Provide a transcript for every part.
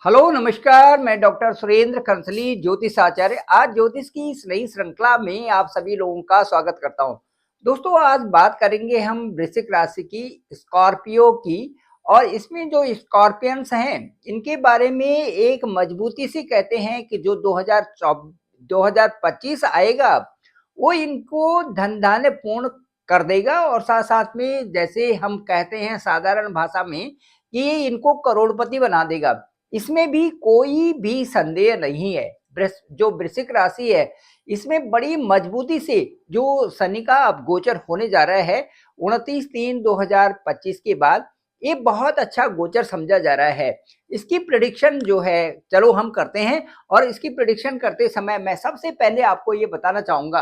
Hello नमस्कार। मैं doctor Surendra कंसली ज्योतिष आचार्य आज ज्योतिष की इस नई श्रृंखला में आप सभी लोगों का स्वागत करता हूं। दोस्तों आज बात करेंगे हम वृश्चिक राशि की, स्कॉर्पियो की। और इसमें जो स्कॉर्पियंस हैं इनके बारे में एक मजबूती से कहते हैं कि जो 2025 आएगा वो इनको धन धान्य पूर्ण कर देगा। और साथ साथ में जैसे हम कहते हैं साधारण भाषा में कि ये इनको करोड़पति बना देगा, इसमें भी कोई भी संदेह नहीं है। जो वृश्चिक राशि है इसमें बड़ी मजबूती से जो शनि का अब गोचर होने जा रहा है 29/3/2025 के बाद, ये बहुत अच्छा गोचर समझा जा रहा है। इसकी प्रेडिक्शन जो है चलो हम करते हैं। और इसकी प्रेडिक्शन करते समय मैं सबसे पहले आपको ये बताना चाहूंगा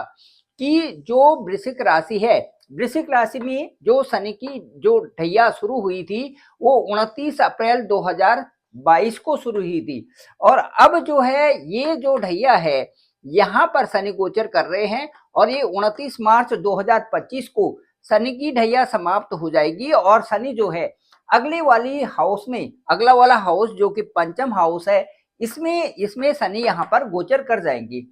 कि जो वृश्चिक राशि है, वृश्चिक राशि में जो शनि की जो ढैया शुरू हुई थी वो 29 अप्रैल 2022 को शुरू हुई थी। और अब जो है ये जो ढैया है यहाँ पर शनि गोचर कर रहे हैं और ये 29 मार्च 2025 को शनि की ढैया समाप्त हो जाएगी। और शनि जो है अगले वाली हाउस में, अगला वाला हाउस जो कि पंचम हाउस है, इसमें इसमें शनि यहाँ पर गोचर कर जाएंगे।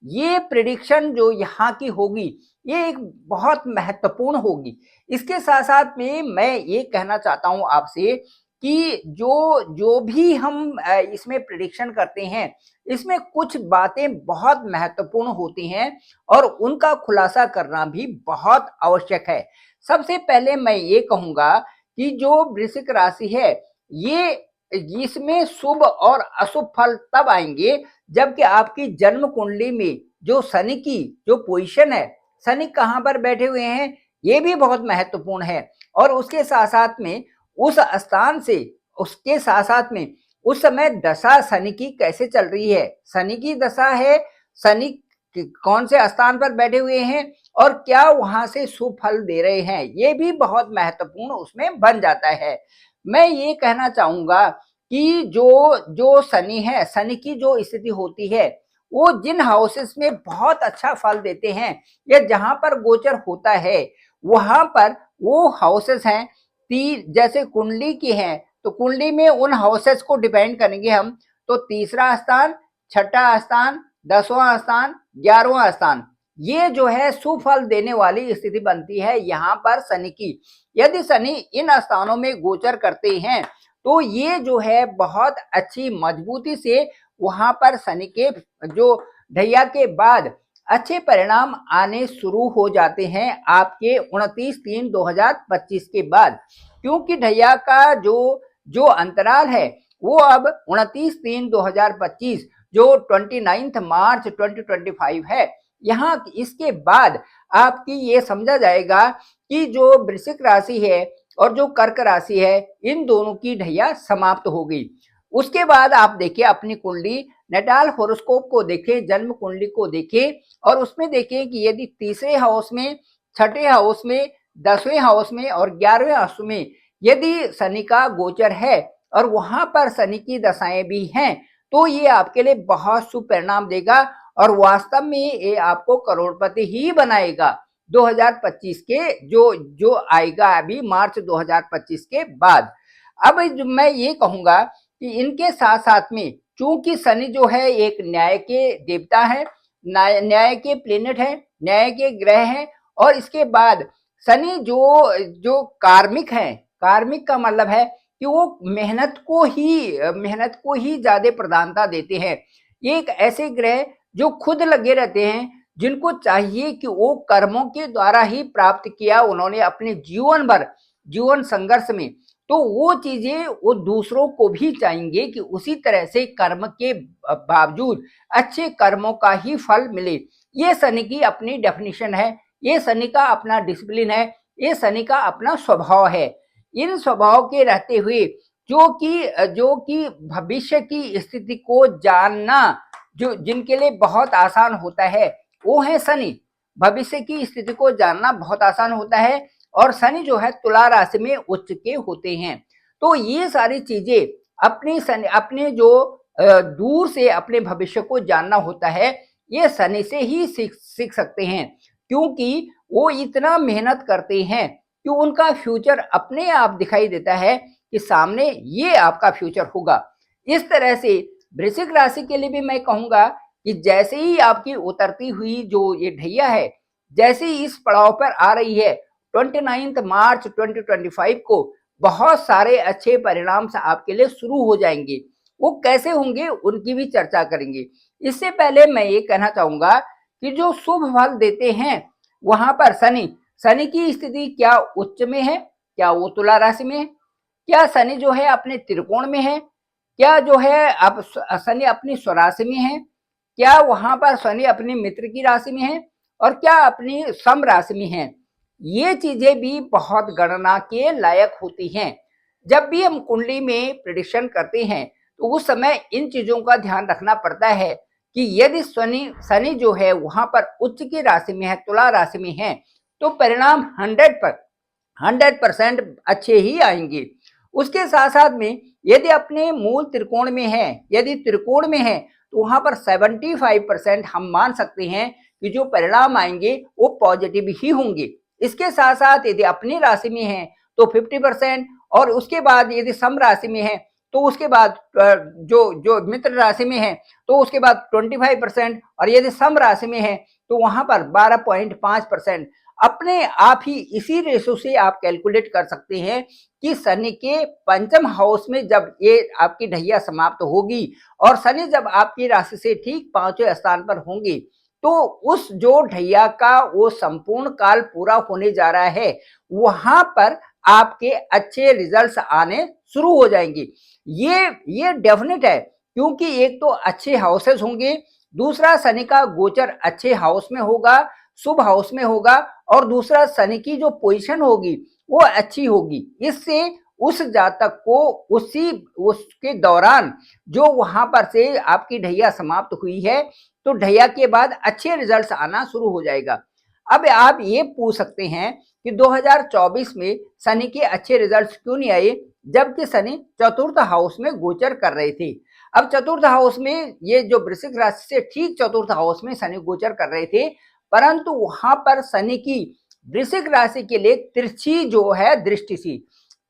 ये प्रिडिक्शन जो यहाँ की होगी ये एक बहुत महत्वपूर्ण होगी। इसके साथ साथ में मैं ये कहना चाहता हूं आपसे कि जो जो भी हम इसमें प्रिडिक्शन करते हैं इसमें कुछ बातें बहुत महत्वपूर्ण होती हैं और उनका खुलासा करना भी बहुत आवश्यक है। सबसे पहले मैं ये कहूंगा कि जो वृश्चिक राशि है ये इसमें शुभ और अशुभ फल तब आएंगे जबकि आपकी जन्म कुंडली में जो शनि की जो पोजीशन है, शनि कहाँ पर बैठे हुए हैं ये भी बहुत महत्वपूर्ण है। और उसके साथ साथ में उस स्थान से, उसके साथ साथ में उस समय दशा शनि की कैसे चल रही है, शनि की दशा है, शनि कौन से स्थान पर बैठे हुए हैं और क्या वहां से शुभ फल दे रहे हैं, ये भी बहुत महत्वपूर्ण उसमें बन जाता है। मैं ये कहना चाहूंगा कि जो जो शनि है, शनि की जो स्थिति होती है वो जिन हाउसेस में बहुत अच्छा फल देते हैं या जहां पर गोचर होता है वहां पर वो हाउसेस हैं तीन, जैसे कुंडली की हैं तो कुंडली में उन हाउसेस को डिपेंड करेंगे हम, तो तीसरा स्थान, छठा स्थान, 10वां स्थान, 11वां स्थान, ये जो है सुफल देने वाली स्थिति बनती है यहाँ पर शनि की। यदि शनि इन स्थानों में गोचर करते हैं तो ये जो है बहुत अच्छी मजबूती से वहां पर शनि के जो ढैया के बाद अच्छे परिणाम आने शुरू हो जाते हैं आपके 29/3/2025 के बाद। क्योंकि ढैया का जो जो अंतराल है वो अब 29/3/2025 जो 29 मार्च 2025 है, यहाँ इसके बाद आपकी ये समझा जाएगा कि जो वृश्चिक राशि है और जो कर्क राशि है इन दोनों की ढैया समाप्त हो गई। उसके बाद आप देखिए अपनी कुंडली नेटाल होरोस्कोप को देखें, जन्म कुंडली को देखें और उसमें देखें कि यदि तीसरे हाउस में, छठे हाउस में, 10वें हाउस में और 11वें हाउस में यदि शनि का गोचर है और वहां पर शनि की दशाएं भी हैं तो ये आपके लिए बहुत शुभ परिणाम देगा और वास्तव में ये आपको करोड़पति ही बनाएगा 2025 के जो जो आएगा अभी मार्च 2025 के बाद। अब मैं ये कहूंगा कि इनके साथ साथ में चूंकि शनि जो है एक न्याय के देवता है, न्याय के प्लेनेट है, न्याय के ग्रह हैं। और इसके बाद शनि जो जो कार्मिक है, कार्मिक का मतलब है कि वो मेहनत को ही ज्यादा प्रधानता देते हैं। ये एक ऐसे ग्रह जो खुद लगे रहते हैं, जिनको चाहिए कि वो कर्मों के द्वारा ही प्राप्त किया उन्होंने अपने जीवन भर, जीवन संघर्ष में, तो वो चीजें वो दूसरों को भी चाहेंगे कि उसी तरह से कर्म के बावजूद अच्छे कर्मों का ही फल मिले। ये शनि की अपनी डेफिनेशन है, ये शनि का अपना डिसिप्लिन है, ये शनि का अपना स्वभाव है। इन स्वभाव के रहते हुए जो कि भविष्य की स्थिति को जानना जो जिनके लिए बहुत आसान होता है वो है शनि। भविष्य की स्थिति को जानना बहुत आसान होता है और शनि जो है तुला राशि में उच्च के होते हैं। तो ये सारी चीजें अपने जो दूर से अपने भविष्य को जानना होता है ये शनि से ही सीख सकते हैं, क्योंकि वो इतना मेहनत करते हैं कि उनका फ्यूचर अपने आप दिखाई देता है कि सामने ये आपका फ्यूचर होगा। इस तरह से वृश्चिक राशि के लिए भी मैं कहूंगा कि जैसे ही आपकी उतरती हुई जो ये ढैया है, जैसे ही इस पड़ाव पर आ रही है 29 मार्च 2025 को बहुत सारे अच्छे परिणाम से आपके लिए शुरू हो जाएंगे। वो कैसे होंगे उनकी भी चर्चा करेंगे। इससे पहले मैं ये कहना चाहूंगा कि जो शुभ फल देते हैं वहां पर शनि की स्थिति क्या उच्च में है, क्या वो तुला राशि में है, क्या शनि जो है अपने त्रिकोण में है, क्या जो है अब शनि अपनी स्वराशि में है, क्या वहां पर शनि अपनी मित्र की राशि में है, और क्या अपनी सम राशि में है। ये चीजें भी बहुत गणना के लायक होती हैं। जब भी हम कुंडली में प्रेडिक्शन करते हैं तो उस समय इन चीजों का ध्यान रखना पड़ता है कि यदि शनि जो है वहां पर उच्च की राशि में है, तुला राशि में है, तो परिणाम 100% अच्छे ही आएंगे। उसके साथ साथ में यदि अपने मूल त्रिकोण में है, यदि त्रिकोण में है, तो वहां पर 75% हम मान सकते हैं कि जो परिणाम आएंगे वो पॉजिटिव ही होंगे। इसके साथ साथ यदि अपनी राशि में है तो 50%, और उसके बाद यदि सम राशि में है तो उसके बाद जो जो मित्र राशि में है तो उसके बाद 25%, और यदि सम राशि में है तो वहां पर 12.5%। अपने आप ही इसी रेशो से आप कैलकुलेट कर सकते हैं कि शनि के पंचम हाउस में जब ये आपकी ढैया समाप्त होगी और शनि जब आपकी राशि से ठीक 5वें स्थान पर होंगे, तो उस जो ढैया का वो संपूर्ण काल पूरा होने जा रहा है, वहां पर आपके अच्छे रिजल्ट्स आने शुरू हो जाएंगे। ये डेफिनेट है, क्योंकि एक तो अच्छे हाउसेस होंगे, दूसरा शनि का गोचर अच्छे हाउस में होगा, शुभ हाउस में होगा, और दूसरा शनि की जो पोजीशन होगी वो अच्छी होगी। इससे उस जातक को उसके दौरान जो वहां पर से आपकी ढैया समाप्त हुई है, तो ढैया के बाद अच्छे रिजल्ट्स आना शुरू हो जाएगा। अब आप ये पूछ सकते हैं कि 2024 में शनि के अच्छे रिजल्ट्स क्यों नहीं आए, जबकि शनि चतुर्थ हाउस में गोचर कर रहे थे। अब चतुर्थ हाउस में ये जो वृश्चिक राशि से ठीक चतुर्थ हाउस में शनि गोचर कर रहे थे, परंतु वहां पर शनि की वृश्चिक राशि के लिए तिरछी जो है दृष्टि थी।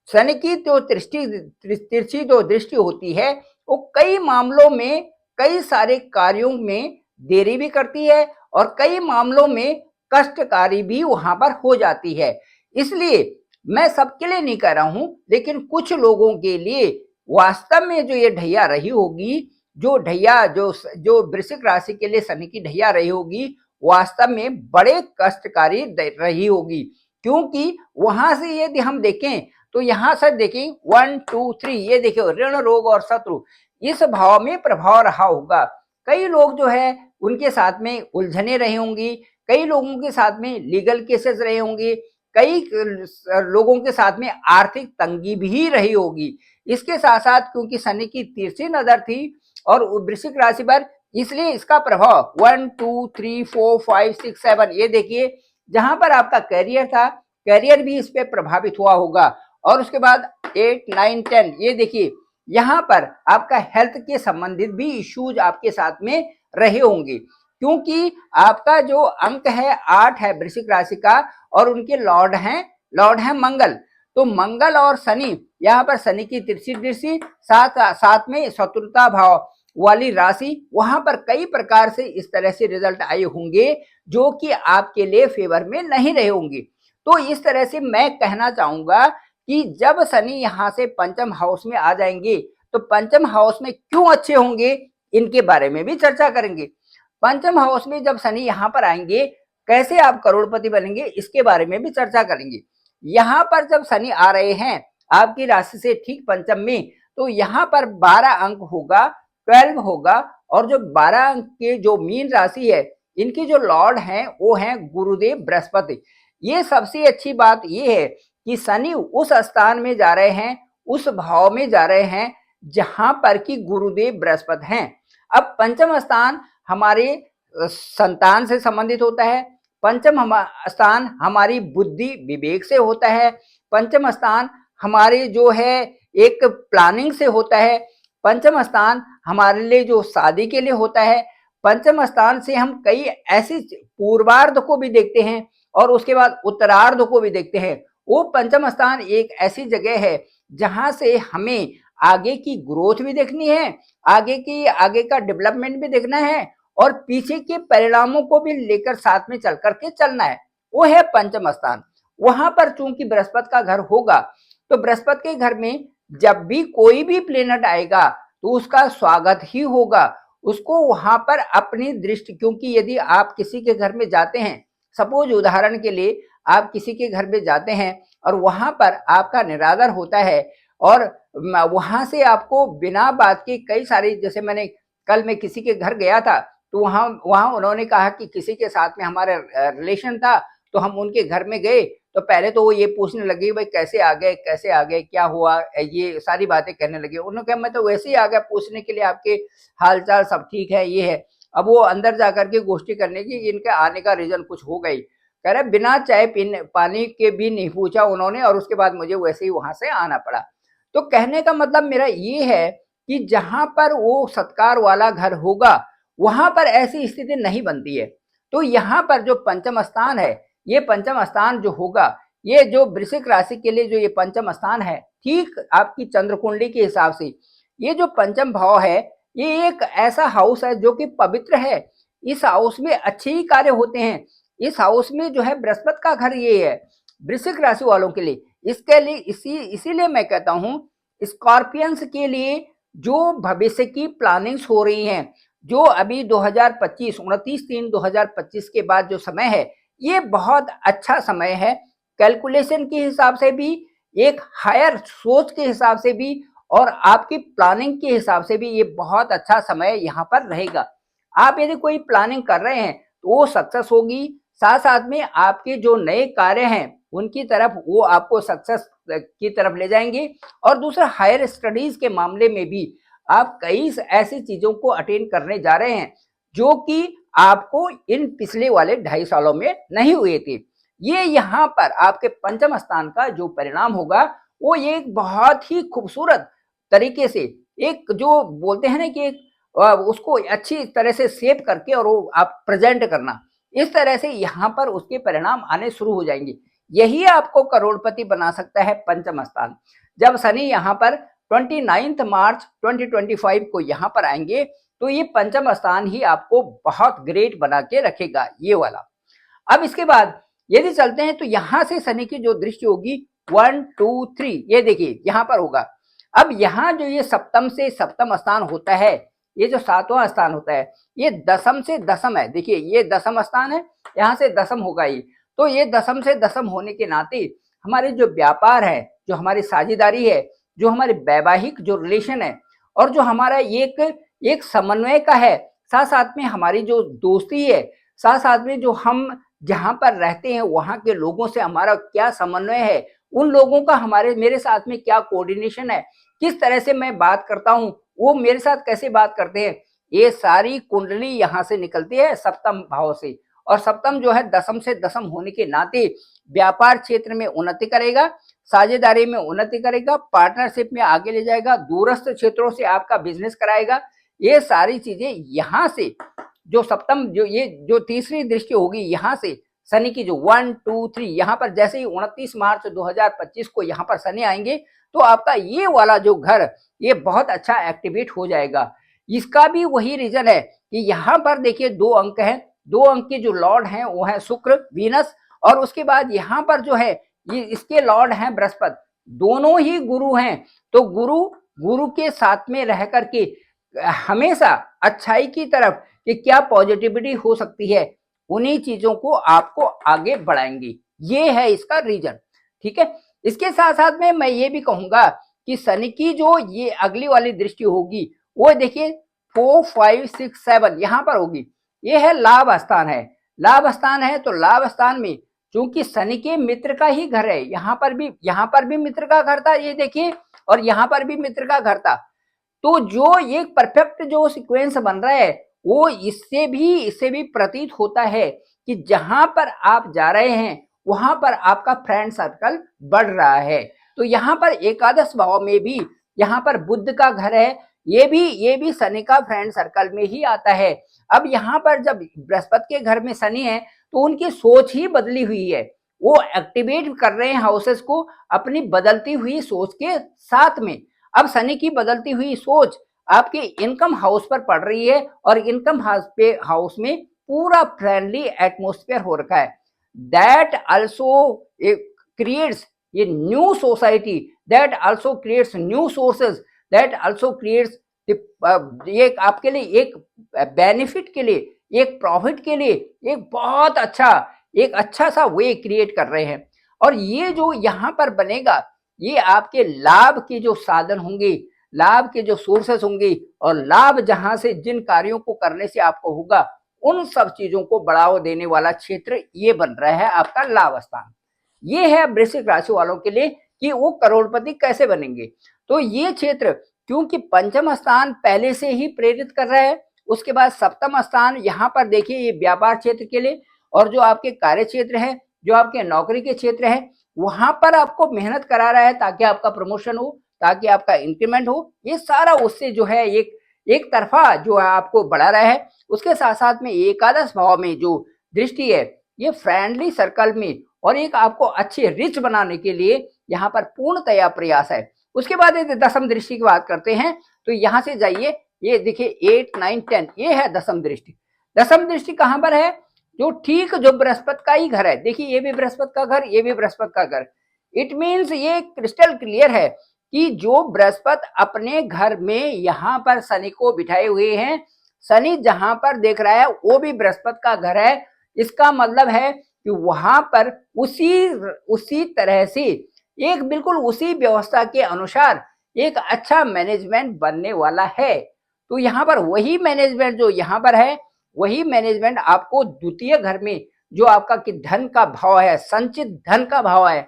शनि की जो तिरछी जो दृष्टि होती है वो कई मामलों में, कई सारे कार्यों में देरी भी करती है और कई मामलों में कष्टकारी भी वहां पर हो जाती है। इसलिए मैं सबके लिए नहीं कह रहा हूं, लेकिन कुछ लोगों के लिए वास्तव में जो ये ढैया रही होगी, जो ढैया जो वृश्चिक राशि के लिए शनि की ढैया रही होगी, वास्तव में बड़े कष्टकारी रही होगी। क्योंकि वहां से यदि हम देखें तो यहाँ से देखें 1 2 3, ये देखिए ऋण रोग और शत्रु इस भाव में प्रभाव रहा होगा। कई लोग जो है उनके साथ में उलझने रही होंगी, कई लोगों के साथ में लीगल केसेस रहे होंगे, कई लोगों के साथ में आर्थिक तंगी भी रही होगी। इसके साथ साथ क्योंकि शनि की तिरछी नजर थी और वृश्चिक राशि पर, इसलिए इसका प्रभाव 1 2 3 4 5 6 7, ये देखिए जहां पर आपका कैरियर था, कैरियर भी इस पे प्रभावित हुआ होगा। और उसके बाद 8 9 10, ये देखिए यहाँ पर आपका हेल्थ के संबंधित भी इश्यूज आपके साथ में रहे होंगे, क्योंकि आपका जो अंक है 8 है वृश्चिक राशि का, और उनके लॉर्ड हैं मंगल। तो मंगल और शनि, यहाँ पर शनि की तिरछी दृष्टि, साथ में शत्रुता भाव वाली राशि, वहां पर कई प्रकार से इस तरह से रिजल्ट आए होंगे जो कि आपके लिए फेवर में नहीं रहे होंगे। तो इस तरह से मैं कहना चाहूंगा कि जब शनि यहाँ से पंचम हाउस में आ जाएंगे तो पंचम हाउस में क्यों अच्छे होंगे, इनके बारे में भी चर्चा करेंगे। पंचम हाउस में जब शनि यहाँ पर आएंगे, कैसे आप करोड़पति बनेंगे, इसके बारे में भी चर्चा करेंगे। यहाँ पर जब शनि आ रहे हैं आपकी राशि से ठीक पंचम में, तो यहाँ पर 12 अंक होगा, 12 होगा, और जो 12 अंक के जो मीन राशि है, इनकी जो लॉर्ड हैं वो हैं गुरुदेव बृहस्पति। ये सबसे अच्छी बात ये है कि शनि उस स्थान में जा रहे हैं, उस भाव में जा रहे हैं जहां पर कि गुरुदेव बृहस्पति हैं। अब पंचम स्थान हमारे संतान से संबंधित होता है, पंचम स्थान हमारी बुद्धि विवेक से होता है, पंचम स्थान हमारे जो है एक प्लानिंग से होता है, पंचम स्थान हमारे लिए जो शादी के लिए होता है, पंचम स्थान से हम कई ऐसी पूर्वार्ध को भी देखते हैं और उसके बाद उत्तरार्ध को भी देखते हैं। वो पंचम स्थान एक ऐसी जगह है जहां से हमें आगे की ग्रोथ भी देखनी है, आगे का डेवलपमेंट भी देखना है और पीछे के परिणामों को भी लेकर साथ में चल करके चलना है। वो है पंचम स्थान। वहां पर चूंकि बृहस्पति का घर होगा, तो बृहस्पति के घर में जब भी कोई भी प्लेनेट आएगा तो उसका स्वागत ही होगा। उसको वहां पर अपनी दृष्टि, क्योंकि यदि आप किसी के घर में जाते हैं, सपोज उदाहरण के लिए आप किसी के घर में जाते हैं और वहां पर आपका निरादर होता है और वहां से आपको बिना बात के कई सारी, जैसे कल मैं किसी के घर गया था तो वहां उन्होंने कहा कि किसी के साथ में हमारा रिलेशन था, तो हम उनके घर में गए तो पहले तो वो ये पूछने लगे भाई कैसे आ गए, क्या हुआ, ये सारी बातें कहने लगे। उन्होंने कहा मैं तो वैसे ही आ गया पूछने के लिए आपके हाल चाल सब ठीक है, ये है। अब वो अंदर जाकर के गोष्ठी करने की इनके आने का रीजन कुछ हो गई। कह रहे बिना चाय पीने पानी के भी नहीं पूछा उन्होंने और उसके बाद मुझे वैसे ही वहां से आना पड़ा। तो कहने का मतलब मेरा ये है कि जहां पर वो सत्कार वाला घर होगा वहां पर ऐसी स्थिति नहीं बनती है। तो यहाँ पर जो पंचम स्थान है, ये पंचम स्थान जो होगा, ये जो वृश्चिक राशि के लिए जो ये पंचम स्थान है, ठीक आपकी चंद्र कुंडली के हिसाब से ये जो पंचम भाव है, ये एक ऐसा हाउस है जो कि पवित्र है। इस हाउस में अच्छे ही कार्य होते हैं। इस हाउस में जो है बृहस्पति का घर ये है वृश्चिक राशि वालों के लिए। इसके लिए इसीलिए मैं कहता हूं स्कॉर्पियंस के लिए जो भविष्य की प्लानिंग्स हो रही हैं, जो अभी 2025 29/3/2025 के बाद जो समय है, ये बहुत अच्छा समय है। कैलकुलेशन के हिसाब से भी, एक हायर सोच के हिसाब से भी और आपकी प्लानिंग के हिसाब से भी ये बहुत अच्छा समय यहाँ पर रहेगा। आप यदि कोई प्लानिंग कर रहे हैं तो वो सक्सेस होगी। साथ साथ में आपके जो नए कार्य हैं उनकी तरफ वो आपको सक्सेस की तरफ ले जाएंगे। और दूसरा हायर स्टडीज के मामले में भी आप कई ऐसी चीजों को अटेंड करने जा रहे हैं जो कि आपको इन पिछले वाले 2.5 सालों में नहीं हुए थे। ये यहाँ पर आपके पंचम स्थान का जो परिणाम होगा वो ये एक बहुत ही खूबसूरत तरीके से, एक जो बोलते हैं ना कि एक उसको अच्छी तरह से सेव करके और वो आप प्रेजेंट करना, इस तरह से यहाँ पर उसके परिणाम आने शुरू हो जाएंगे। यही आपको करोड़पति बना सकता है पंचम स्थान। जब शनि यहाँ पर 29 मार्च 2025 को यहाँ पर आएंगे तो ये पंचम स्थान ही आपको बहुत ग्रेट बना के रखेगा, ये वाला। अब इसके बाद यदि चलते हैं तो यहाँ से शनि की जो दृष्टि होगी 1 2 3, ये देखिए यहाँ पर होगा। अब यहाँ जो ये सप्तम से सप्तम स्थान होता है, ये जो 7वां स्थान होता है, ये दशम से दशम है। देखिए ये दशम स्थान है, यहाँ से दशम होगा ये। तो ये दशम से दशम होने के नाते हमारे जो व्यापार है, जो हमारी साझेदारी है, जो हमारे वैवाहिक जो रिलेशन है और जो हमारा एक समन्वय का है, साथ साथ में हमारी जो दोस्ती है, साथ साथ में जो हम जहाँ पर रहते हैं वहाँ के लोगों से हमारा क्या समन्वय है, उन लोगों का मेरे साथ में क्या कोऑर्डिनेशन है, किस तरह से मैं बात करता हूँ, वो मेरे साथ कैसे बात करते हैं, ये सारी कुंडली यहाँ से निकलती है सप्तम भाव से। और सप्तम जो है दशम से दशम होने के नाते व्यापार क्षेत्र में उन्नति करेगा, साझेदारी में उन्नति करेगा, पार्टनरशिप में आगे ले जाएगा, दूरस्थ क्षेत्रों से आपका बिजनेस कराएगा। ये सारी चीजें यहाँ से जो सप्तम ये जो तीसरी दृष्टि होगी यहाँ से शनि की जो 1 2 3, यहाँ पर जैसे ही 29 मार्च 2025 को यहाँ पर शनि आएंगे तो आपका ये वाला जो घर ये बहुत अच्छा एक्टिवेट हो जाएगा। इसका भी वही रीजन है कि यहाँ पर देखिए 2 अंक हैं, 2 अंक के जो लॉर्ड हैं वो है शुक्र वीनस, और उसके बाद यहाँ पर जो है ये इसके लॉर्ड हैं बृहस्पति, दोनों ही गुरु हैं। तो गुरु के साथ में रह करके हमेशा अच्छाई की तरफ कि क्या पॉजिटिविटी हो सकती है, उन्हीं चीजों को आपको आगे बढ़ाएंगी। ये है इसका रीजन, ठीक है। इसके साथ साथ में मैं ये भी कहूंगा कि शनि की जो ये अगली वाली दृष्टि होगी वो देखिए 4 5 6 7 यहाँ पर होगी। ये है लाभ स्थान है, लाभ स्थान है। तो लाभ स्थान में चूंकि शनि के मित्र का ही घर है, यहाँ पर भी मित्र का घर था, ये देखिए, और यहाँ पर भी मित्र का घर था। तो जो ये परफेक्ट जो सीक्वेंस बन रहा है वो इससे भी प्रतीत होता है कि जहां पर आप जा रहे हैं वहां पर आपका फ्रेंड सर्कल बढ़ रहा है। तो यहाँ पर एकादश भाव में भी यहाँ पर बुध का घर है, ये भी शनि का फ्रेंड सर्कल में ही आता है। अब यहाँ पर जब बृहस्पति के घर में शनि है तो उनकी सोच ही बदली हुई है, वो एक्टिवेट कर रहे हैं हाउसेस को अपनी बदलती हुई सोच के साथ में। अब शनि की बदलती हुई सोच आपके इनकम हाउस पर पड़ रही है और इनकम हाउस में पूरा फ्रेंडली एटमोस्फेयर हो रखा है। दैट आल्सो क्रिएट्स ये new society, that also creates new sources, that also creates ये आपके लिए एक बेनिफिट के लिए, एक प्रॉफिट के लिए एक बहुत अच्छा, एक अच्छा सा वे क्रिएट कर रहे हैं। और ये जो यहाँ पर बनेगा, ये आपके लाभ के जो साधन होंगे, लाभ के जो सोर्सेस होंगे और लाभ जहां से जिन कार्यों को करने से आपको होगा, उन सब चीजों को बढ़ावा देने वाला क्षेत्र ये बन रहा है आपका लाभ स्थान। ये है वृश्चिक राशि वालों के लिए कि वो करोड़पति कैसे बनेंगे। तो ये क्षेत्र क्योंकि पंचम स्थान पहले से ही प्रेरित कर रहा है, उसके बाद सप्तम स्थान यहाँ पर देखिए ये व्यापार क्षेत्र के लिए, और जो आपके कार्य क्षेत्र है, जो आपके नौकरी के क्षेत्र है, वहां पर आपको मेहनत करा रहा है ताकि आपका प्रमोशन हो, ताकि आपका इंक्रीमेंट हो। ये सारा उससे जो है एक तरफा जो है आपको बढ़ा रहा है। उसके साथ साथ में एकादश भाव में जो दृष्टि है, ये फ्रेंडली सर्कल में और एक आपको अच्छे रिच बनाने के लिए यहाँ पर पूर्णतया प्रयास है। उसके बाद यदि दसम दृष्टि की बात करते हैं तो यहाँ से जाइए, ये देखिए 8, 9, 10 ये है दसम दृष्टि। दसम दृष्टि कहाँ पर है? जो ठीक जो बृहस्पति का ही घर है। देखिए ये भी बृहस्पति का घर, ये भी बृहस्पति का घर। इट मीन्स ये क्रिस्टल क्लियर है कि जो बृहस्पति अपने घर में यहाँ पर शनि को बिठाए हुए हैं, शनि जहां पर देख रहा है वो भी बृहस्पति का घर है। इसका मतलब है कि वहां पर उसी तरह से एक बिल्कुल उसी व्यवस्था के अनुसार एक अच्छा मैनेजमेंट बनने वाला है। तो यहाँ पर वही मैनेजमेंट जो यहाँ पर है, वही मैनेजमेंट आपको द्वितीय घर में जो आपका कि धन का भाव है, संचित धन का भाव है,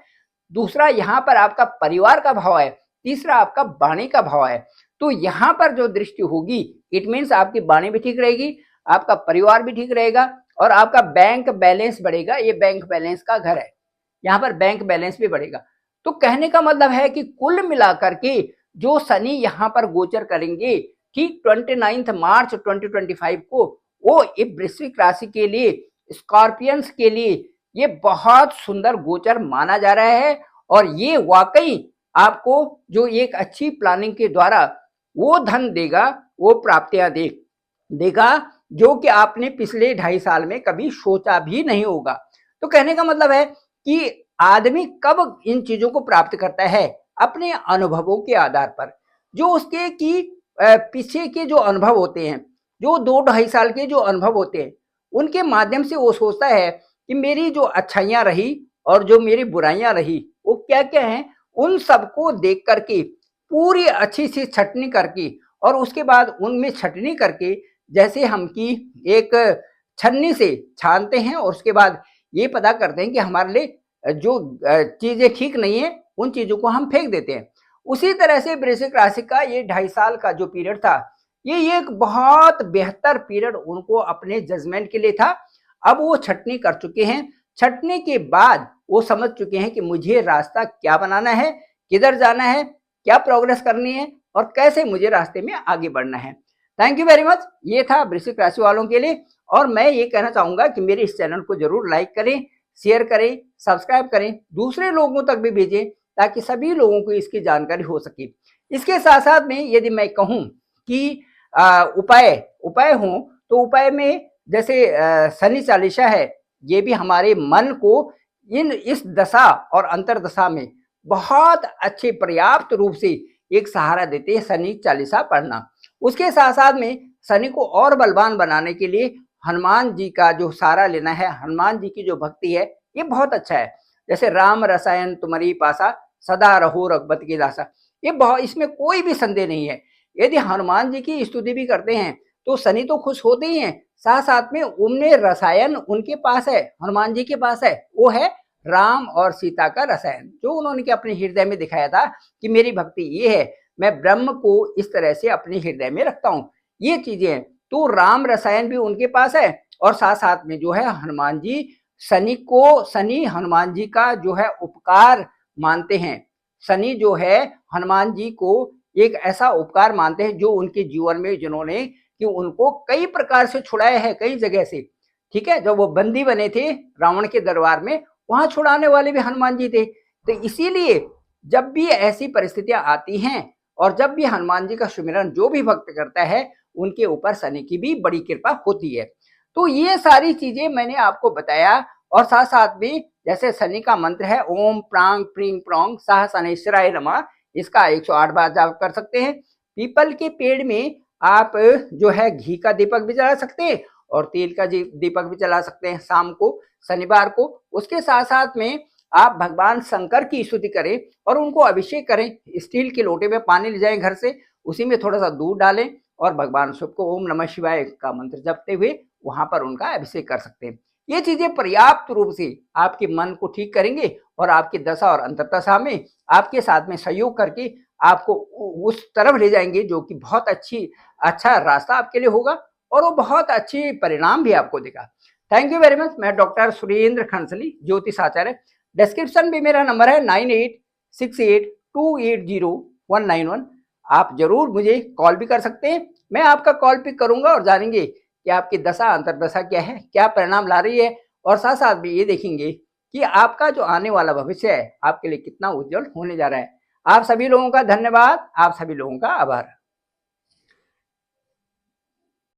दूसरा यहाँ पर आपका परिवार का भाव है, तीसरा आपका वाणी का भाव है। तो यहाँ पर जो दृष्टि होगी, इट मीन्स आपकी वाणी भी ठीक रहेगी, आपका परिवार भी ठीक रहेगा और आपका बैंक बैलेंस बढ़ेगा। ये बैंक बैलेंस का घर है, यहाँ पर बैंक बैलेंस भी बढ़ेगा। तो कहने का मतलब है कि कुल मिलाकर के जो शनि यहाँ पर गोचर करेंगे ठीक 29 मार्च 2025 को, वो वृश्चिक राशि के लिए, स्कॉर्पियंस के लिए ये बहुत सुंदर गोचर माना जा रहा है। और ये वाकई आपको जो एक अच्छी प्लानिंग के द्वारा वो धन देगा, वो प्राप्तियां देगा जो कि आपने पिछले 2.5 साल में कभी सोचा भी नहीं होगा। तो कहने का मतलब है कि आदमी कब इन चीजों को प्राप्त करता है? अपने अनुभवों के आधार पर, जो उसके की पीछे के जो अनुभव होते हैं, जो 2-2.5 साल के जो अनुभव होते हैं, उनके माध्यम से वो सोचता है कि मेरी जो अच्छाइयां रही और जो मेरी बुराइयां रही वो क्या क्या हैं, उन सबको देख करके पूरी अच्छी सी छटनी करके और उसके बाद उनमें छटनी करके जैसे हम की एक छन्नी से छानते हैं और उसके बाद ये पता करते हैं कि हमारे लिए जो चीजें ठीक नहीं है उन चीजों को हम फेंक देते हैं। उसी तरह से वृश्चिक राशि का ये 2.5 साल का जो पीरियड था, ये एक बहुत बेहतर पीरियड उनको अपने जजमेंट के लिए था। अब वो छटनी कर चुके हैं, छटने के बाद वो समझ चुके हैं कि मुझे रास्ता क्या बनाना है, किधर जाना है, क्या प्रोग्रेस करनी है और कैसे मुझे रास्ते में आगे बढ़ना है। Thank you very much. ये था वृश्चिक राशि वालों के लिए। और मैं ये कहना चाहूंगा कि मेरे इस चैनल को जरूर लाइक करें, शेयर करें, सब्सक्राइब करें, दूसरे लोगों तक भी भेजें ताकि सभी लोगों को इसकी जानकारी हो सके। इसके साथ साथ में यदि मैं कहूँ कि उपाय हो तो उपाय में जैसे शनि चालीसा है, ये भी हमारे मन को इस दशा और अंतरदशा में बहुत अच्छे पर्याप्त रूप से एक सहारा देते हैं शनि चालीसा पढ़ना। उसके साथ साथ में शनि को और बलवान बनाने के लिए हनुमान जी का जो सहारा लेना है, हनुमान जी की जो भक्ति है ये बहुत अच्छा है। जैसे राम रसायन तुम्हारी पासा, सदा रहो रघुपति की दासा, ये बहुत, इसमें कोई भी संदेह नहीं है। यदि हनुमान जी की स्तुति भी करते हैं तो शनि तो खुश होते ही हैं, साथ साथ में उनने रसायन उनके पास है, हनुमान जी के पास है, वो है राम और सीता का रसायन, जो उन्होंने अपने हृदय में दिखाया था कि मेरी भक्ति ये है, मैं ब्रह्म को इस तरह से अपने हृदय में रखता हूँ, ये चीजें हैं। तो राम रसायन भी उनके पास है और साथ साथ में जो है हनुमान जी शनि हनुमान जी का जो है उपकार मानते हैं। शनि जो है हनुमान जी को एक ऐसा उपकार मानते हैं जो उनके जीवन में जिन्होंने कि उनको कई प्रकार से छुड़ाया है, कई जगह से, ठीक है। जब वो बंदी बने थे रावण के दरबार में, वहां छुड़ाने वाले भी हनुमान जी थे। तो इसीलिए जब भी ऐसी परिस्थितियां आती हैं और जब भी हनुमान जी का सुमिरन जो भी भक्त करता है उनके ऊपर शनि की भी बड़ी कृपा होती है। तो ये सारी चीजें मैंने आपको बताया और साथ साथ में जैसे शनि का मंत्र है ओम प्रांग प्रींग प्रोंग सह शनैश्वराय नमः, इसका 108 बार जाप कर सकते हैं। पीपल के पेड़ में आप जो है घी का दीपक भी जला सकते हैं और तेल का दीपक भी जला सकते हैं शाम को, शनिवार को। उसके साथ साथ में आप भगवान शंकर की स्तुति करें और उनको अभिषेक करें। स्टील के लोटे में पानी ले जाएं घर से, उसी में थोड़ा सा दूध डालें और भगवान शिव को ओम नमः शिवाय का मंत्र जपते हुए वहां पर उनका अभिषेक कर सकते हैं। ये चीजें पर्याप्त रूप से आपके मन को ठीक करेंगे और आपकी दशा और अंतर्दशा में आपके साथ में सहयोग करके आपको उस तरफ ले जाएंगे जो कि बहुत अच्छा रास्ता आपके लिए होगा और वो बहुत अच्छी परिणाम भी आपको देगा। Thank you very much. मैं डॉक्टर सुरेंद्र खंसली, ज्योतिष आचार्य। डिस्क्रिप्शन में मेरा नंबर है 9868280191। आप जरूर मुझे कॉल भी कर सकते हैं, मैं आपका कॉल पिक करूंगा और जानेंगे कि आपकी दशा अंतर्दशा क्या है, क्या परिणाम ला रही है और साथ साथ भी ये देखेंगे कि आपका जो आने वाला भविष्य है आपके लिए कितना उज्जवल होने जा रहा है। आप सभी लोगों का धन्यवाद, आप सभी लोगों का आभार।